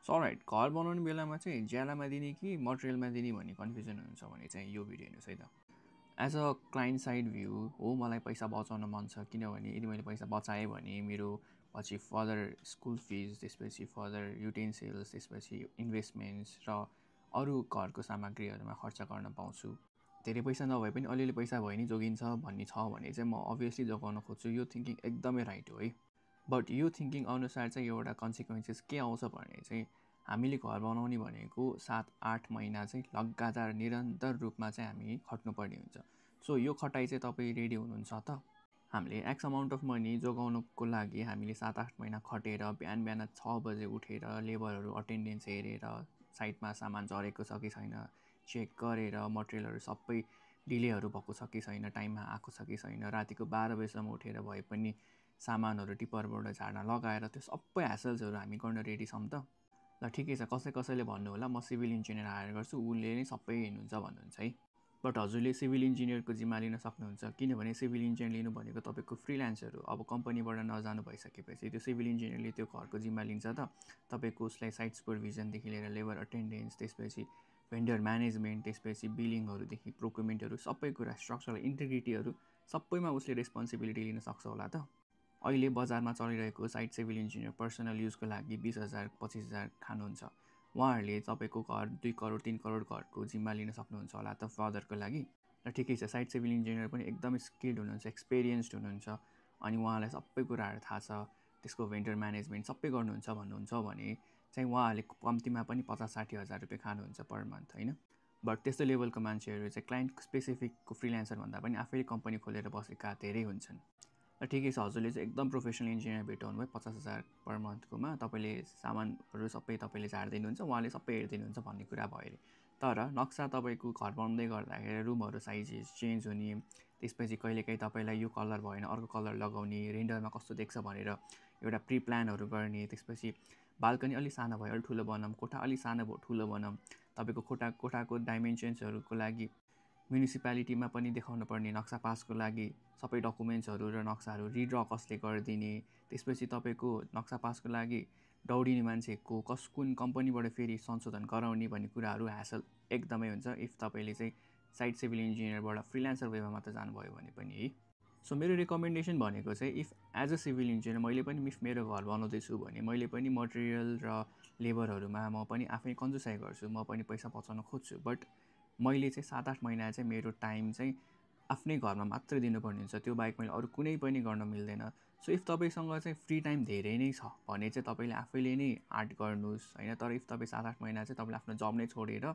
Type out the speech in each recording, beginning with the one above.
So all right, घर बनाउने बेलामा चाहिँ ज्यालामा दिने कि मटेरियलमा दिने भन्ने कन्फ्युजन हुन्छ भने चाहिँ यो भिडियो हेर्नुहोस् है त। As a client side view हो, मलाई पैसा बचाउन मन छ, किनभने यदि मैले पैसा बचाएँ भने मेरो पछि फर्दर स्कुल फिज, त्यसपछि फर्दर युटेन्सिल्स, त्यसपछि इन्भेस्टमेन्ट्स र अरू घरको सामग्रीहरूमा खर्च गर्न पाउँछु। धेरै पैसा नभए पनि अलिअलि पैसा भए नि जोगिन्छ भन्ने छ भने चाहिँ म अभियसली जोगाउन खोज्छु। यो थिङ्किङ एकदमै राइट हो है। बट यो थिङ्किङ अनुसार चाहिँ एउटा कन्सिक्वेन्सेस के आउँछ भने चाहिँ हामीले घर बनाउने भनेको 7-8 महिना चाहिँ लगातार निरन्तर रूपमा चाहिँ हामी खट्नुपर्ने हुन्छ। सो यो खटाइ चाहिँ तपाईँ रेडी हुनुहुन्छ त? हामीले एक्स अमाउन्ट अफ मनी जोगाउनुको लागि हामीले 7-8 महिना खटेर बिहान 6 बजे उठेर लेबरहरू अटेन्डेन्स हेरेर साइटमा सामान झरेको छ कि छैन चेक गरेर मटेरियलहरू सबै डिलेहरू भएको छ कि छैन, टाइममा आएको छ कि छैन, रातिको 12 बजीसम्म उठेर भए पनि सामानहरू टिप्परबाट झार्न लगाएर त्यो सबै ह्यासल्सहरू हामी गर्न रेडी छौँ त? ल ठिकै छ, कसैले भन्नु होला म सिभिल इन्जिनियर हायर गर्छु, उसले नै सबै हेर्नुहुन्छ भन्नुहुन्छ है। बट हजुरले सिभिल इन्जिनियरको जिम्मा लिन सक्नुहुन्छ, किनभने सिभिल इन्जिनियर लिनु भनेको तपाईँको फ्रिलान्सहरू अब कम्पनीबाट नजानु भइसकेपछि त्यो सिभिल इन्जिनियरले त्यो घरको जिम्मा लिन्छ त। तपाईँको उसलाई साइट सुपरभिजनदेखि लिएर लेबर अटेन्डेन्स, त्यसपछि भेन्डर म्यानेजमेन्ट, त्यसपछि बिलिङहरूदेखि प्रोक्युरमेन्टहरू सबै कुरा, स्ट्रक्चरल इन्टिग्रिटीहरू सबैमा उसले रेस्पोन्सिबिलिटी लिन सक्छ होला त। अहिले बजारमा चलिरहेको साइट सिभिल इन्जिनियर पर्सनल युजको लागि 20,000 25,000 खानुहुन्छ। उहाँहरूले तपाईँको घर 2 करोड 3 करोड घरको जिम्मा लिन सक्नुहुन्छ होला त फादरको लागि। र ठिकै छ, साइट सिभिल इन्जिनियर पनि एकदमै स्किल्ड हुनुहुन्छ, एक्सपिरियन्स्ड हुनुहुन्छ, अनि उहाँलाई सबै कुराहरू थाहा छ, त्यसको भेन्डर म्यानेजमेन्ट सबै गर्नुहुन्छ भन्नुहुन्छ भने चाहिँ उहाँहरूले कम्तीमा पनि 50-60 हजार रुपियाँ खानुहुन्छ पर मन्थ होइन। बट त्यस्तो लेभलको मान्छेहरू चाहिँ क्लाइन्ट स्पेसिफिकको फ्रिल्यान्सर भन्दा पनि आफैले कम्पनी खोलेर बसेका धेरै हुन्छन्। र ठिकै छ, हजुरले चाहिँ एकदम प्रोफेसनल इन्जिनियर भेटाउनु भयो 50,000 पर मन्थकोमा, तपाईँले सामानहरू सबै तपाईँले झारिदिनुहुन्छ, उहाँले सबै हेरिदिनुहुन्छ भन्ने कुरा भयो अरे। तर नक्सा तपाईँको घर बनाउँदै गर्दाखेरि रुमहरू साइज चेन्ज हुने, त्यसपछि कहिलेकाहीँ तपाईँलाई यो कलर भएन अर्को कलर लगाउने, रेन्डरमा कस्तो देख्छ भनेर एउटा प्री प्लानहरू गर्ने, त्यसपछि बाल्कनी अलिक सानो भयो अलिक ठुलो बनाऊँ, कोठा अलिक सानो भयो ठुलो बनाऊँ, तपाईँको कोठाको डाइमेन्सन्सहरूको लागि म्युनिसिपालिटीमा पनि देखाउनु पर्ने, नक्सा पासको लागि सबै डकुमेन्ट्सहरू र नक्साहरू रिड्र कसले गरिदिने, त्यसपछि तपाईँको नक्सा पासको लागि दौडिने मान्छेको कुन कम्पनीबाट फेरि संशोधन गराउने भन्ने कुराहरू ह्यासल एकदमै हुन्छ इफ तपाईँले चाहिँ साइट सिभिल इन्जिनियरबाट फ्रिल्यान्सर वेमा मात्र जानुभयो भने पनि है। सो मेरो रिकमेन्डेसन भनेको चाहिँ if as a civil engineer मैले पनि इफ मेरो घर बनाउँदैछु भने मैले पनि मटेरियल र लेबरहरूमा म पनि आफै कन्जुसाइ गर्छु, म पनि पैसा बचाउन खोज्छु। बट मैले चाहिँ 7-8 महिना चाहिँ मेरो टाइम चाहिँ आफ्नै घरमा मात्रै दिनुपर्ने हुन्छ, त्यो बाहेक मैले अरू कुनै पनि गर्न मिल्दैन। सो इफ तपाईँसँग चाहिँ फ्री टाइम धेरै नै छ भने चाहिँ तपाईँले आफैले नै आर्ट गर्नुहोस् होइन। तर इफ तपाईँ 7-8 महिना चाहिँ तपाईँले आफ्नो जब नै छोडेर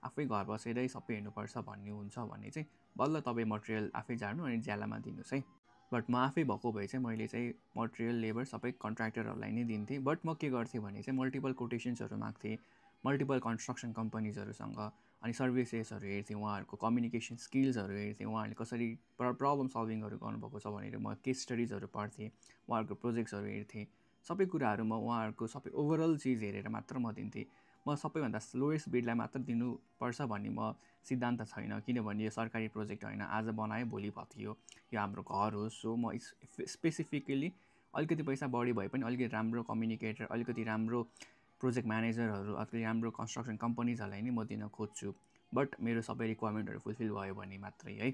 आफै घर बसेरै सबै हेर्नुपर्छ भन्ने हुन्छ भने चाहिँ बल्ल तपाईँ मटेरियल आफै झार्नु अनि ज्यालामा दिनुहोस् है। बट म आफै भएको भए चाहिँ मैले चाहिँ मटेरियल लेबर सबै कन्ट्र्याक्टरहरूलाई नै दिन्थेँ। बट म के गर्थेँ भने चाहिँ मल्टिपल कोटेसन्सहरू माग्थेँ मल्टिपल कन्स्ट्रक्सन कम्पनीजहरूसँग, अनि सर्भिसेसहरू हेर्थेँ, उहाँहरूको कम्युनिकेसन स्किल्सहरू हेर्थेँ, उहाँहरूले कसरी प्रब्लम सल्भिङहरू गर्नुभएको छ भनेर म केस स्टडिजहरू पढ्थेँ, उहाँहरूको प्रोजेक्ट्सहरू हेर्थेँ, सबै कुराहरू म उहाँहरूको सबै ओभरअल चिज हेरेर मात्र म दिन्थेँ। म सबैभन्दा लोएस्ट बिडलाई मात्र दिनुपर्छ भन्ने म सिद्धान्त छैन, किनभने यो सरकारी प्रोजेक्ट होइन, आज बनायो भोलि भत्कियो, यो हाम्रो घर हो। सो म स्पेसिफिकली अलिकति पैसा बढी भए पनि अलिकति राम्रो कम्युनिकेटर, अलिकति राम्रो प्रोजेक्ट म्यानेजरहरू, अलिकति राम्रो कन्स्ट्रक्सन कम्पनीजहरूलाई नै म दिन खोज्छु। बट मेरो सबै रिक्वायरमेन्टहरू फुलफिल भयो भने मात्रै है।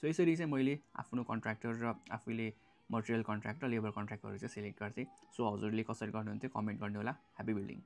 सो यसरी चाहिँ मैले आफ्नो कन्ट्र्याक्टर र आफूले मटेरियल कन्ट्र्याक्ट र लेबर कन्ट्र्याक्टहरू चाहिँ सिलेक्ट गर्थेँ। सो हजुरले कसरी गर्नुहुन्थ्यो कमेन्ट गर्नु होला। Happy building.